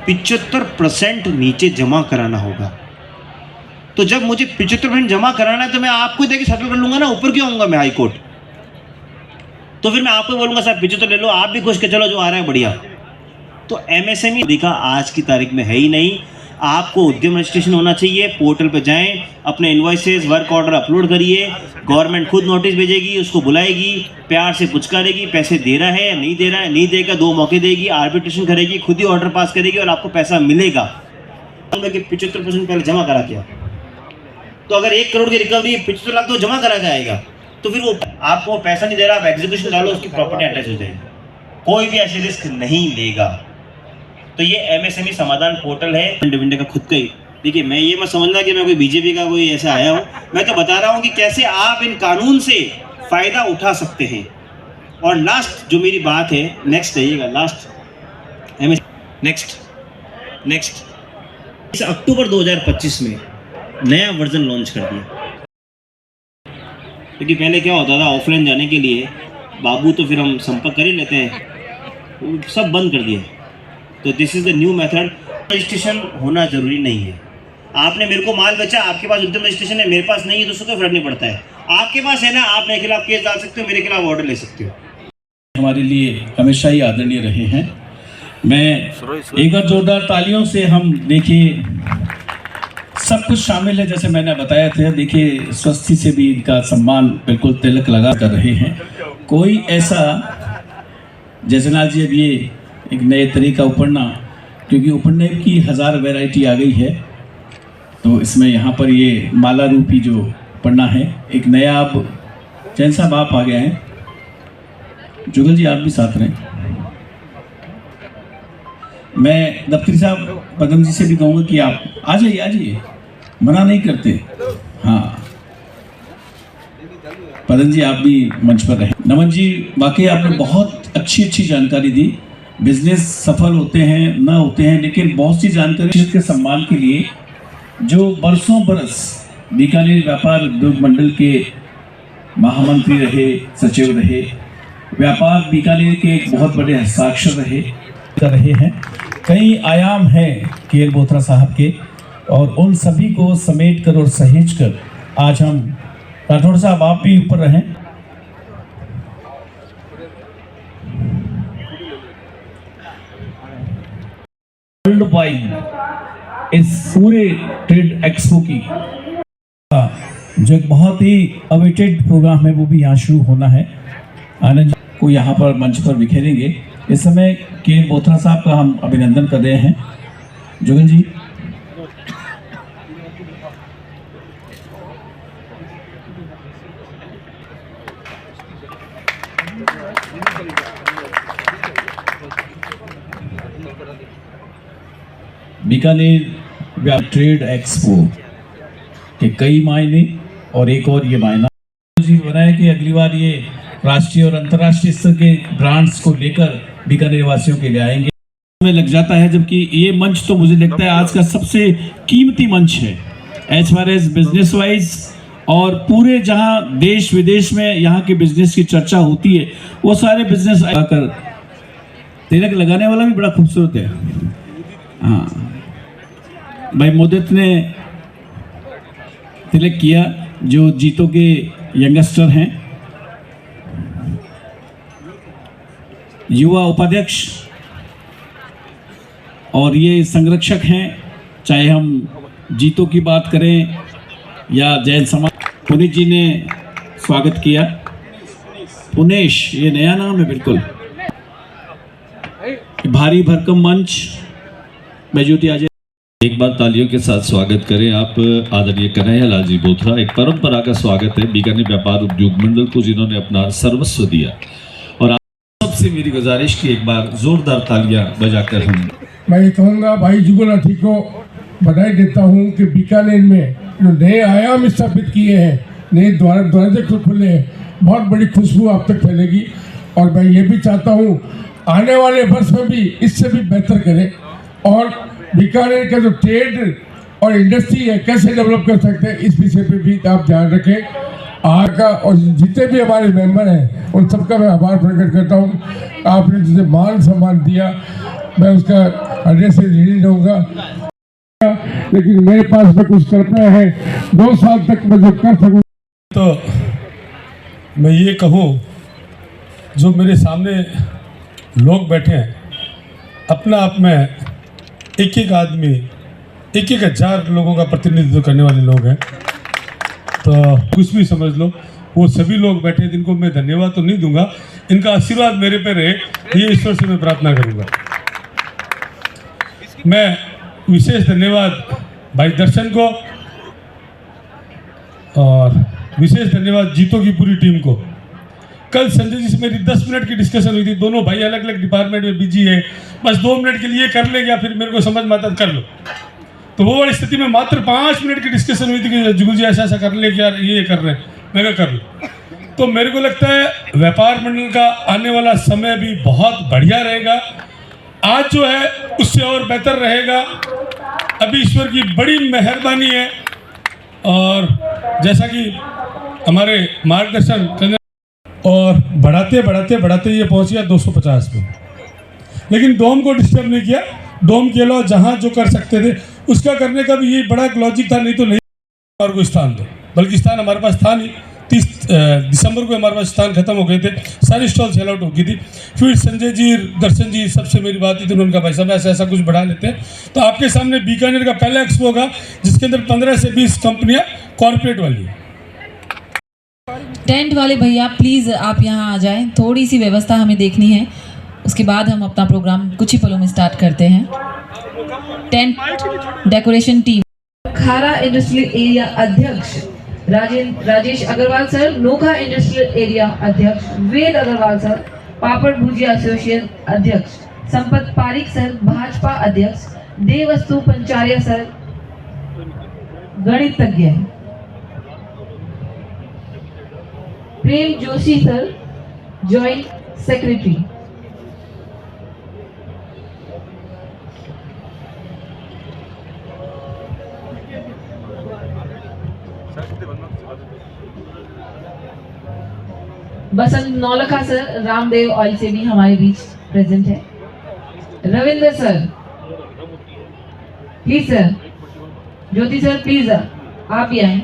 75% नीचे जमा कराना होगा। तो जब मुझे 75% जमा कराना है तो मैं आपको ही देके सेटल कर लूंगा ना, ऊपर क्यों आऊंगा मैं हाई कोर्ट? तो फिर मैं आपको बोलूंगा साहब 75 ले लो, आप भी खुश के चलो, जो आ रहा है बढ़िया। तो एमएसएमई का आज की तारीख में है ही नहीं। आपको उद्यम रजिस्ट्रेशन होना चाहिए, पोर्टल पे जाएं, अपने इनवॉइसेस वर्क ऑर्डर अपलोड करिए, गवर्नमेंट खुद नोटिस भेजेगी, उसको बुलाएगी, प्यार से पुचकारेगी, पैसे दे रहा है या नहीं दे रहा है, नहीं देगा 2 मौके देगी, आर्बिट्रेशन करेगी, खुद ही ऑर्डर पास करेगी और आपको पैसा मिलेगा। 75% पहले जमा करा के, तो अगर 1 करोड़ की रिकवरी 75 लाख तो जमा करा के आएगा, तो फिर वो आपको पैसा नहीं दे रहा, आप एग्जीक्यूशन डालो, उसकी प्रॉपर्टी अटैच हो जाएगी, कोई भी ऐसे रिस्क नहीं लेगा। तो ये एमएसएमई समाधान पोर्टल है इंडिया का खुद का ही। देखिए, मैं ये मत समझना कि मैं कोई बीजेपी का कोई ऐसा आया हूँ, मैं तो बता रहा हूँ कि कैसे आप इन कानून से फायदा उठा सकते हैं। और लास्ट जो मेरी बात है, नेक्स्ट रहिएगा, लास्ट नेक्स्ट इस अक्टूबर 2025 में नया वर्जन लॉन्च कर दिया। क्योंकि पहले क्या होता था, ऑफलाइन जाने के लिए बाबू तो फिर हम संपर्क कर ही लेते हैं, सब बंद कर दिया। तो this is the new method. Registration होना जरूरी नहीं है। आपने मेरे को माल बेचा, आपके पास उद्यम रजिस्ट्रेशन है, मेरे पास नहीं है, तो उसको कोई फर्क नहीं पड़ता है। आपके पास है ना, आप मेरे खिलाफ केस डाल सकते हो, मेरे खिलाफ ऑर्डर ले सकते हो। हमारे लिए हमेशा ही आदरणीय रहे हैं। मैं एक बार जोरदार तालियों से हम देखिए, सब कुछ शामिल है जैसे मैंने बताया था। देखिए, स्वस्थी से भी इनका सम्मान बिल्कुल तिलक लगा कर रहे हैं। कोई ऐसा जैसलाल जी, अब ये एक नए तरीका उपरना, क्योंकि उपरने की 1000 वैरायटी आ गई है, तो इसमें यहाँ पर ये माला रूपी जो उपरना है एक नया। अब जैन साहब आप आ गए हैं, जुगल जी आप भी साथ रहें। मैं दफ्तरी साहब पदम जी से भी कहूँगा कि आप आ जाइए, मना नहीं करते। हाँ, पदम जी आप भी मंच पर रहें। नमन जी, वाकई आपने बहुत अच्छी जानकारी दी। बिजनेस सफल होते हैं ना होते हैं, लेकिन बहुत सी जानकारी के सम्मान के लिए जो बरसों बरस बीकानेर व्यापार उद्योग मंडल के महामंत्री रहे, सचिव रहे, व्यापार बीकानेर के एक बहुत बड़े हस्ताक्षर रहे हैं। कई आयाम हैं के बोथरा साहब के, और उन सभी को समेट कर और सहेज कर आज हम, राठौड़ साहब आप भी ऊपर रहें। वर्ल्ड वाइड इस पूरे ट्रेड एक्सपो की जो एक बहुत ही अवेटेड प्रोग्राम है, वो भी यहाँ शुरू होना है। आनंद को यहाँ पर मंच पर बिखेरेंगे। इस समय के बोथरा साहब का हम अभिनंदन कर रहे हैं। जुगल जी, बीकानेर ट्रेड एक्सपो के कई मायने, और एक और ये मायना जी बनाया कि अगली बार ये राष्ट्रीय और अंतर्राष्ट्रीय स्तर के ब्रांड्स को लेकर बीकानेर वासियों के लिए आएंगे। में लग जाता है, जबकि ये मंच तो मुझे लगता है आज का सबसे कीमती मंच है as far as business wise, और पूरे जहां देश विदेश में यहाँ के बिजनेस की चर्चा होती है, वो सारे बिजनेस आकर तिलक लगाने वाला भी बड़ा खूबसूरत है। हाँ भाई, मुद्दत ने तिलक किया, जो जीतो के यंगस्टर हैं, युवा उपाध्यक्ष और ये संरक्षक हैं। चाहे हम जीतो की बात करें या जैन समाज, पुनीश जी ने स्वागत किया। पुनेश, ये नया नाम है बिल्कुल। भारी भरकम मंच में ज्योति आज एक बार तालियों के साथ स्वागत करें आप आदरणीय कन्हैयालाल जी बोथरा। एक परंपरा का स्वागत है बीकानेर व्यापार उद्योग मंडल को, जिन्होंने अपना सर्वस्व दिया। और आप सबसे मेरी गुजारिश की एक बार जोरदार तालियां बजाकर हम, मैं कहूँगा भाई जुगल अठी को बधाई देता हूँ कि बीकानेर में जो नए आयाम स्थापित किए हैं, नए दरवाजे खुले हैं, बहुत बड़ी खुशबू आप तक फैलेगी। और मैं ये भी चाहता हूँ आने वाले वर्ष में भी इससे भी बेहतर करें, और बीकानेर का जो ट्रेड और इंडस्ट्री है कैसे डेवलप कर सकते हैं, इस विषय पे भी आप ध्यान रखें। आज का और जितने भी हमारे मेंबर हैं उन सबका मैं आभार प्रकट करता हूँ। आपने जिसे मान सम्मान दिया, मैं उसका एड्रेस नहीं दूंगा, लेकिन मेरे पास में कुछ करना है 2 साल तक मैं जो कर सकूँ। तो मैं ये कहूँ, जो मेरे सामने लोग बैठे हैं, अपना आप में एक एक आदमी 1,000 लोगों का प्रतिनिधित्व करने वाले लोग हैं। तो कुछ भी समझ लो, वो सभी लोग बैठे हैं जिनको मैं धन्यवाद तो नहीं दूंगा, इनका आशीर्वाद मेरे पे रहे, ये ईश्वर से मैं प्रार्थना करूंगा। मैं विशेष धन्यवाद भाई दर्शन को और विशेष धन्यवाद जीतो की पूरी टीम को। कल संजय जी से मेरी 10 मिनट की डिस्कशन हुई थी, दोनों भाई अलग अलग डिपार्टमेंट में बिजी है, बस 2 मिनट के लिए कर ले गया, फिर मेरे को समझ में आता कर लो। तो वो वाली स्थिति में मात्र 5 मिनट की डिस्कशन हुई थी कि जुगल जी ऐसा ऐसा कर ले, क्या ये कर रहे हैं, मैं क्या कर लो। तो मेरे को लगता है व्यापार मंडल का आने वाला समय भी बहुत बढ़िया रहेगा। आज जो है उससे और बेहतर रहेगा। अभी ईश्वर की बड़ी मेहरबानी है, और जैसा कि हमारे मार्गदर्शन और बढ़ाते बढ़ाते बढ़ाते ये पहुंच गया 250 में, लेकिन डोम को डिस्टर्ब नहीं किया। डोम के अलावा जहाँ जो कर सकते थे उसका करने का भी ये बड़ा लॉजिक था, नहीं तो नहीं हमारे को स्थान दो, बल्कि स्थान हमारे पास था नहीं। 30 दिसंबर को हमारे पास स्थान खत्म हो गए थे, सारी स्टॉल सेल आउट हो गई थी। फिर संजय जी, दर्शन जी सबसे मेरी बात हुई थी, उन्होंने कहा भाई साहब ऐसा ऐसा कुछ बढ़ा लेते हैं। तो आपके सामने बीकानेर का पहला एक्सपो होगा जिसके अंदर 15 से 20 कंपनियां कॉर्पोरेट वाली है। टेंट वाले भैया प्लीज़ आप यहाँ आ जाएं, थोड़ी सी व्यवस्था हमें देखनी है, उसके बाद हम अपना प्रोग्राम कुछ ही पलों में स्टार्ट करते हैं। Tent decoration team, Khara industrial area अध्यक्ष Rajesh Agarwal sir, Nokha industrial area अध्यक्ष वेद अग्रवाल सर, पापड़ भुजिया एसोसिएशन अध्यक्ष संपत पारिक सर, भाजपा अध्यक्ष देवस्तु पंचार्य सर, गणितज्ञ प्रेम जोशी सर, जॉइंट सेक्रेटरी। बसंत नौलखा सर, रामदेव ऑयल से भी हमारे बीच प्रेजेंट है। Ravindra sir please sir, Jyoti sir please आप भी आए।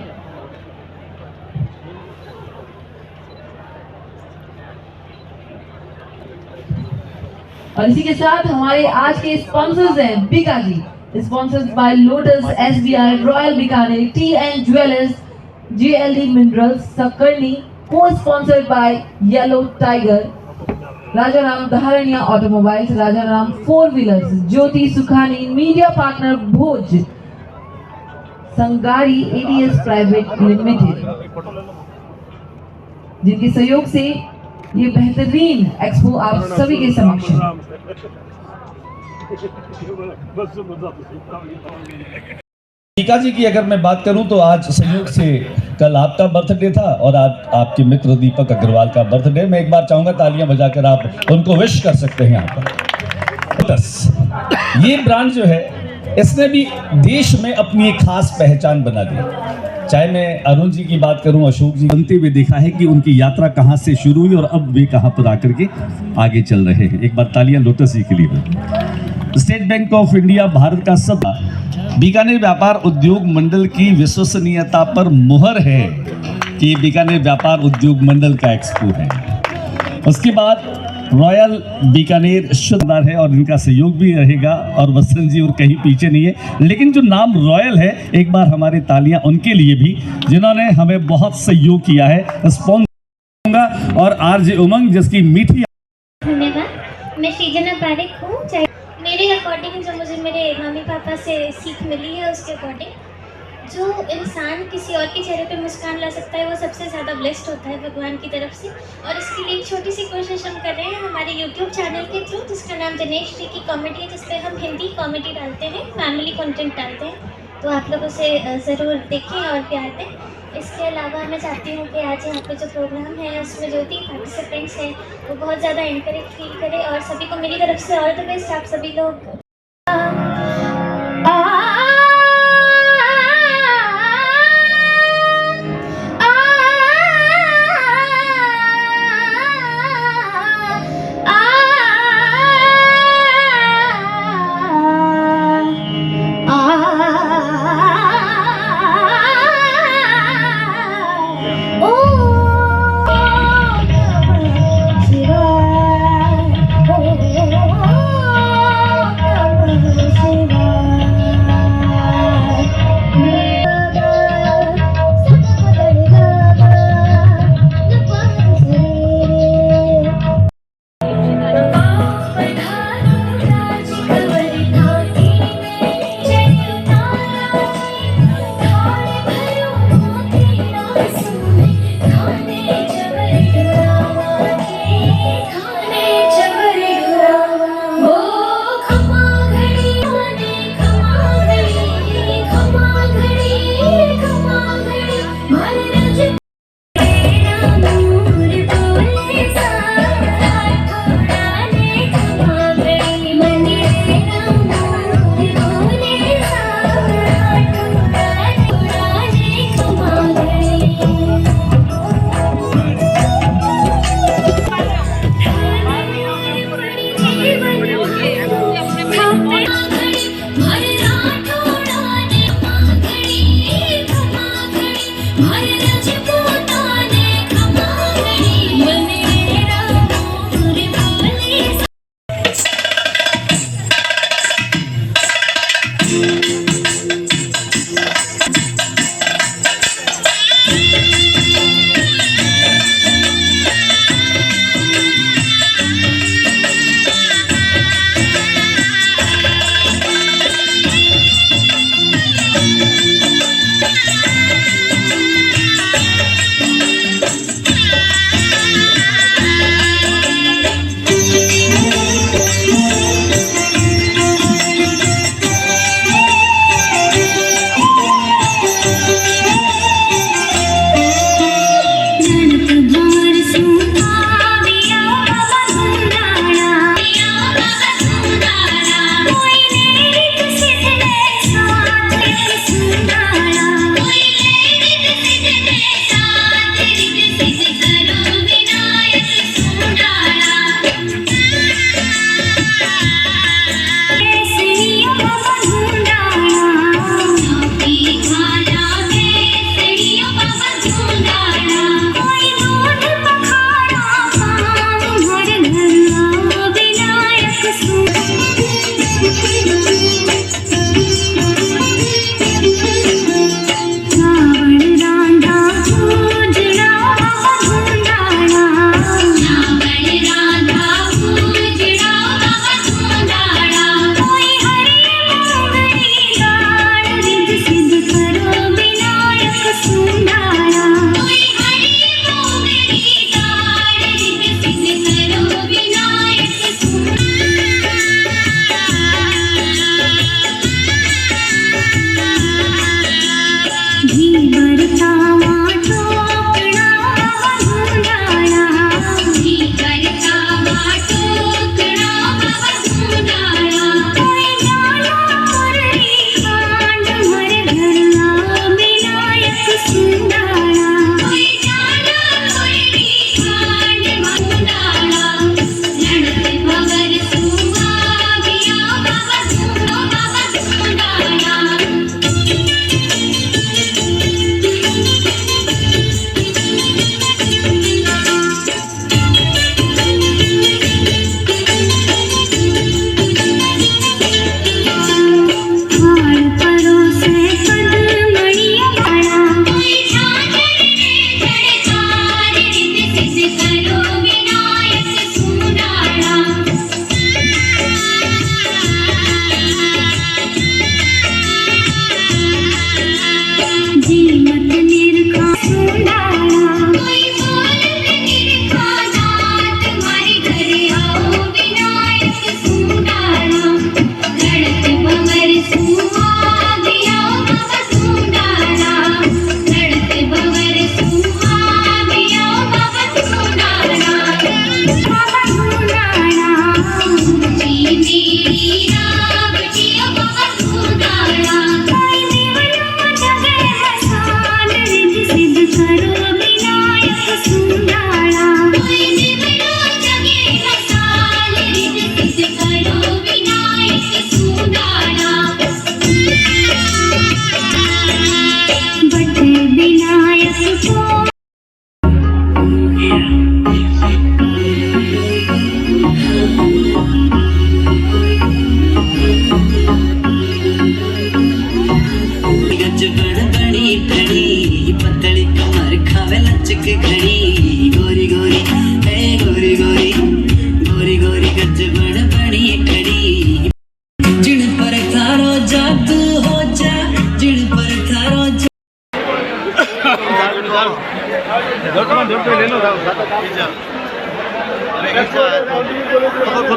और इसी के साथ हमारे आज के स्पॉन्सर्स हैं Bikaji, sponsored by lotus, SBI, royal Bikaner, T and jewellers, JLD minerals, सकर्णी, co-sponsored by Yellow Tiger, Rajaram Dharanyaa Automobiles, Rajaram 4-wheelers, Jyoti Sukhani, media partner Bhoj, Sangari ADS Private Limited, जिनके सहयोग से ये बेहतरीन एक्सपो आप सभी के समक्ष है। टीका जी की अगर मैं बात करूं तो आज संयोग से कल आपका बर्थडे था और आज आपके मित्र दीपक अग्रवाल का बर्थडे। मैं एक बार चाहूंगा तालियां बजाकर आप उनको विश कर सकते हैं यहाँ पर। ये ब्रांड जो है इसने भी देश में अपनी एक खास पहचान बना दी। चाहे मैं अरुण जी की बात करूं, अशोक जी बनते हुए देखा है कि उनकी यात्रा कहां से शुरू हुई और अब वे कहां पर आकर के आगे चल रहे हैं। एक बार तालियां लोटस जी के लिए। State bank of India Bharat का सब बीकानेर व्यापार उद्योग मंडल की विश्वसनीयता पर मुहर है कि बीकानेर व्यापार उद्योग मंडल का एक्सपो है। उसके बाद रॉयल बीकानेर शुद्धदार है और इनका सहयोग भी रहेगा, और वसंत जी और कहीं पीछे नहीं है। लेकिन जो नाम रॉयल है, एक बार हमारे तालियां उनके लिए भी जिन्होंने हमें बहुत सहयोग किया है। स्पॉन्सर और आरजे उमंग जिसकी मीठी। धन्यवाद। मैं सृजना पारिक हूँ। मेरे अकॉर्डिंग जो मुझे मेरे मम्मी पापा से सीख मिली है, उसके अकॉर्डिंग जो इंसान किसी और के चेहरे पे मुस्कान ला सकता है वो सबसे ज़्यादा ब्लेस्ड होता है भगवान की तरफ से। और इसके लिए एक छोटी सी कोशिश हम कर रहे हैं हमारे यूट्यूब चैनल के थ्रू, जिसका नाम दिनेश जी की कॉमेडी है, जिसपे हम हिंदी कॉमेडी डालते हैं, फैमिली कंटेंट डालते हैं। तो आप लोग उसे ज़रूर देखें और प्यार दें। इसके अलावा मैं चाहती हूँ कि आज यहाँ पे जो प्रोग्राम है उसमें जो भी पार्टिसिपेंट्स हैं वो बहुत ज़्यादा इनकरेज फील करें, और सभी को मेरी तरफ से ऑल द बेस्ट। आप सभी लोग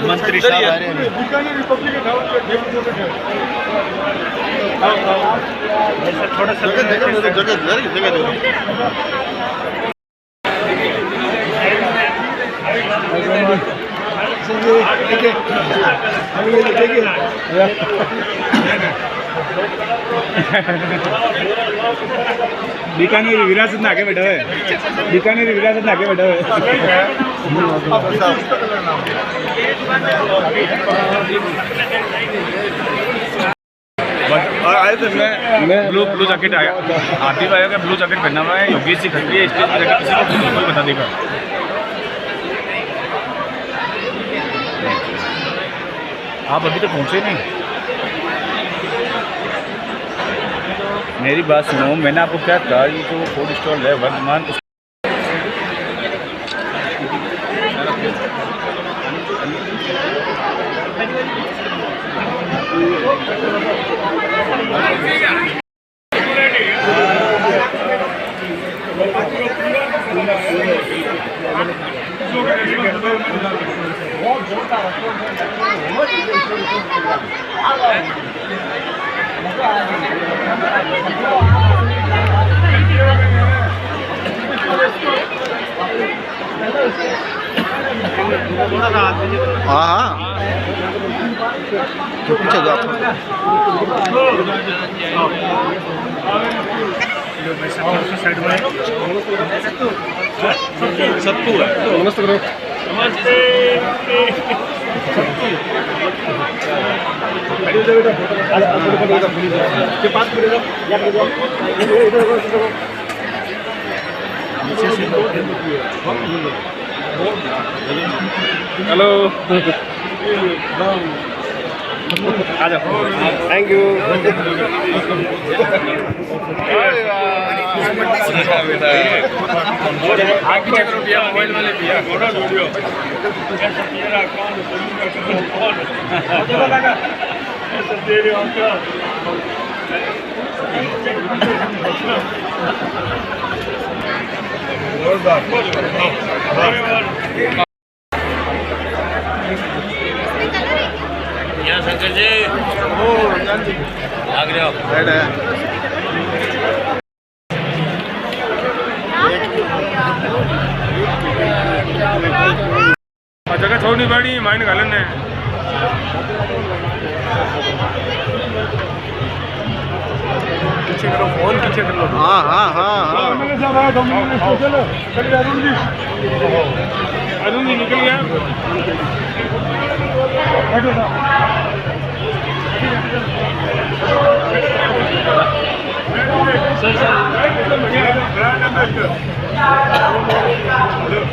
मंत्री साहब आ रहे हैं। थोड़ा सा बीकानेर विरासत में आगे बैठा है, बीकानेर विरासत में आगे बैठा है। आए तो मैं ब्लू जैकेट आया, आतिफ आया का ब्लू जैकेट पहना हुआ है, योगेश जी खड़ी है स्टेज पर जाकर किसी को कोई बता देगा। आप अभी तो पहुँचे नहीं। मेरी बात सुनो, मैंने आपको क्या कहा, ये जो फूड स्टॉल है वर्धमान, हाँ तो पीछे जाओ सत्तू है। नमस्ते करो। हेलो, आ जाओ। Thank you. पीछे करो भैया, मोबाइल वाले भैया वीडियो। शंकर जी आग रहे हो। जगह छोड़नी पड़ी, माइंड घालन है। पीछे करो, फोन पीछे कर लो। हाँ हाँ हाँ हाँ अरुण जी निकल गया।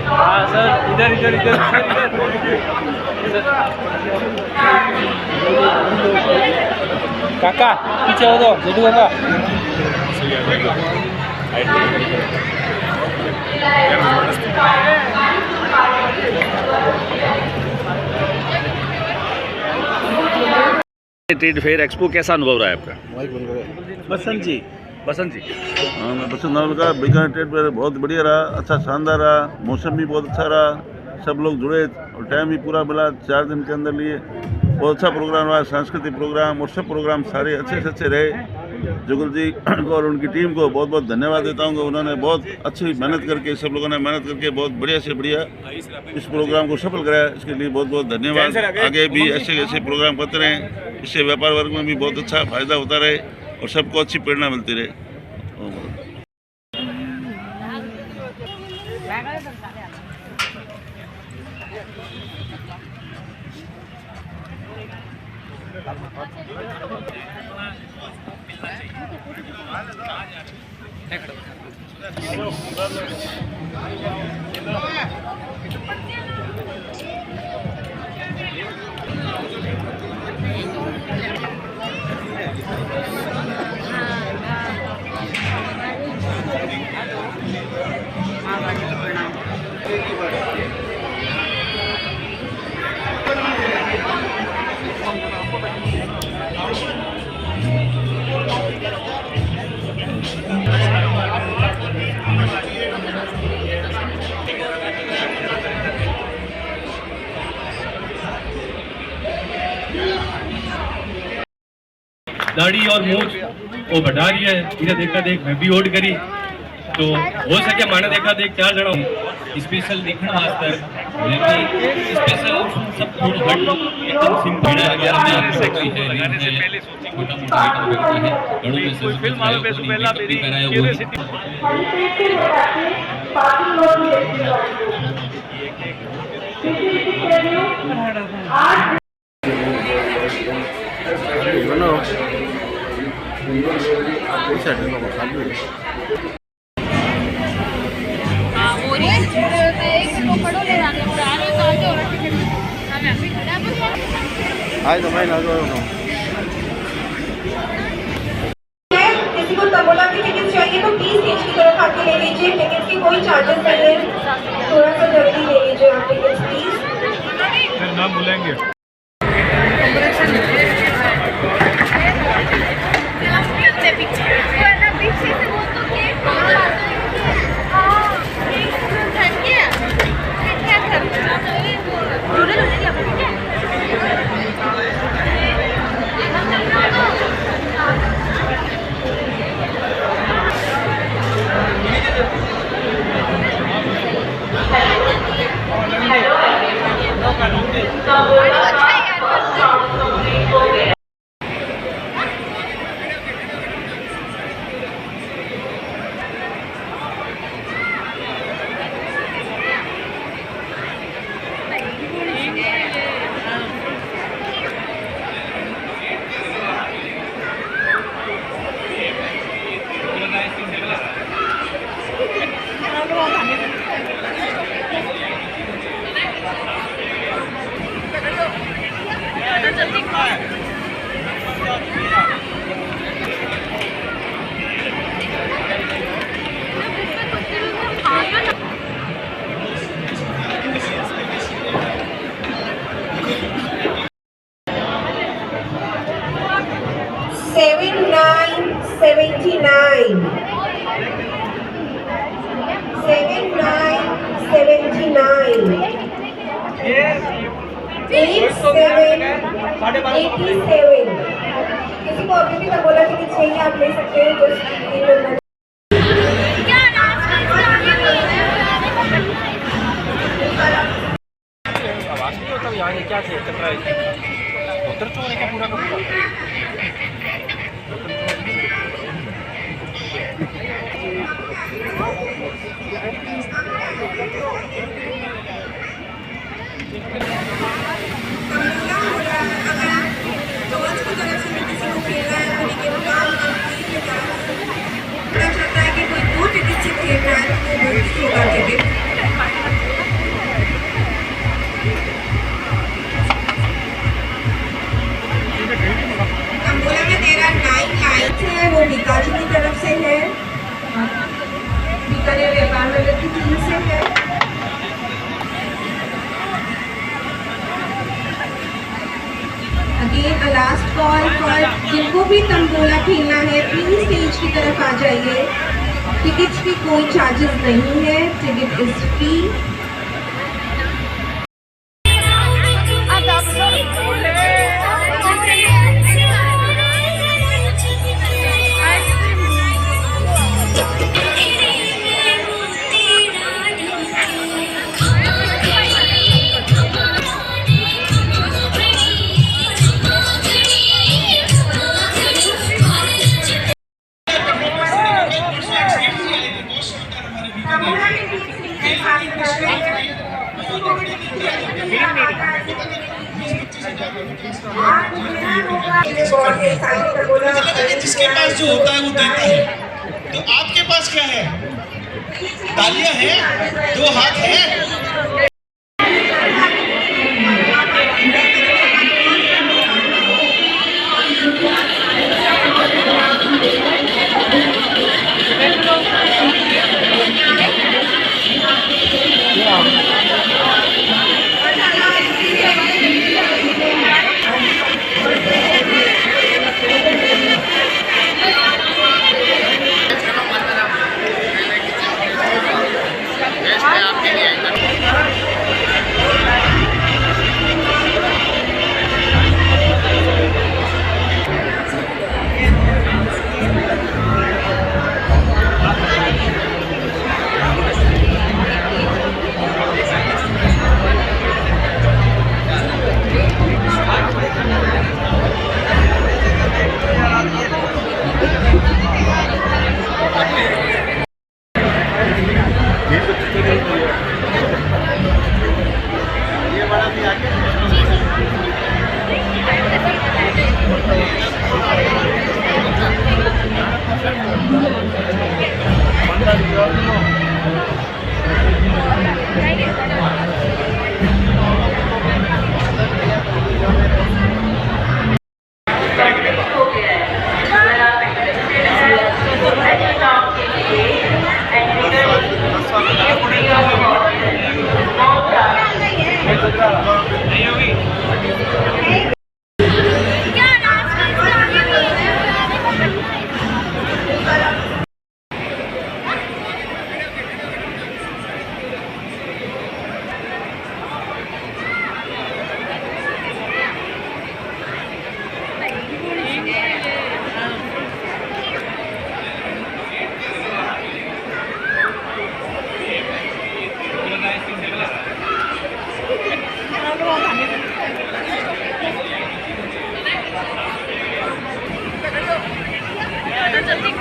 हाँ सर, इधर इधर इधर काका पीछे हो दो, जल्दी काका। ट्रेड फेयर एक्सपो कैसा अनुभव रहा है आपका? बसंत जी हाँ, मैं बसंत नाम का बीकानेर ट्रेड फेयर बहुत बढ़िया रहा, अच्छा शानदार रहा, मौसम भी बहुत अच्छा रहा, सब लोग जुड़े और टाइम भी पूरा मिला 4 दिन के अंदर लिए। बहुत अच्छा प्रोग्राम रहा, सांस्कृतिक प्रोग्राम और सब प्रोग्राम सारे अच्छे से अच्छे रहे। जुगल जी को और उनकी टीम को बहुत बहुत धन्यवाद देता हूँ। उन्होंने बहुत अच्छी मेहनत करके, सब लोगों ने मेहनत करके बहुत बढ़िया से बढ़िया इस प्रोग्राम को सफल कराया। इसके लिए बहुत बहुत धन्यवाद। आगे भी ऐसे ऐसे प्रोग्राम करते रहें, इससे व्यापार वर्ग में भी बहुत अच्छा फायदा होता रहे और सबको अच्छी प्रेरणा मिलती रहे। दाढ़ी और मूछ वो बढ़ा रही है, इन्हें देखा देख मैं भी ओड करी, तो हो सके माने देखा देख 4 जना स्पेशल देखने वास्ते स्पेशल सब थोड़ा हट एकदम सिंपल आ गया है, कोई है नहीं है, छोटा मोटा आइटम करता है घरों में से फिल्म वालों पे पहला मेरी क्यूरियोसिटी किसी को तंबोला की टिकट चाहिए तो प्लीज स्टेज की तरफ आके ले लीजिए, टिकट की कोई चार्जेस नहीं है, थोड़ा सा जल्दी ले लीजिए आप टिकट प्लीज। नाम बोलेंगे किसी को अभी भी तंबोला टिकट चाहिए आप ले सकते हैं, जो क्या चल रहा है उधर तो होने का पूरा का पूरा वो बीकाजी की तरफ से है, बीकानेर व्यापार नगर की टीम से है। अगेन लास्ट कॉल फॉर जिनको भी तंबोला खेलना है प्लीज स्टेज की तरफ आ जाइए। टिकट्स की कोई चार्जेस नहीं है, टिकट इज फ्री। जिसके पास जो होता है वो देता है, तो आपके पास क्या है? तालियां हैं, 2 हाथ हैं। आपके लिए जल्दी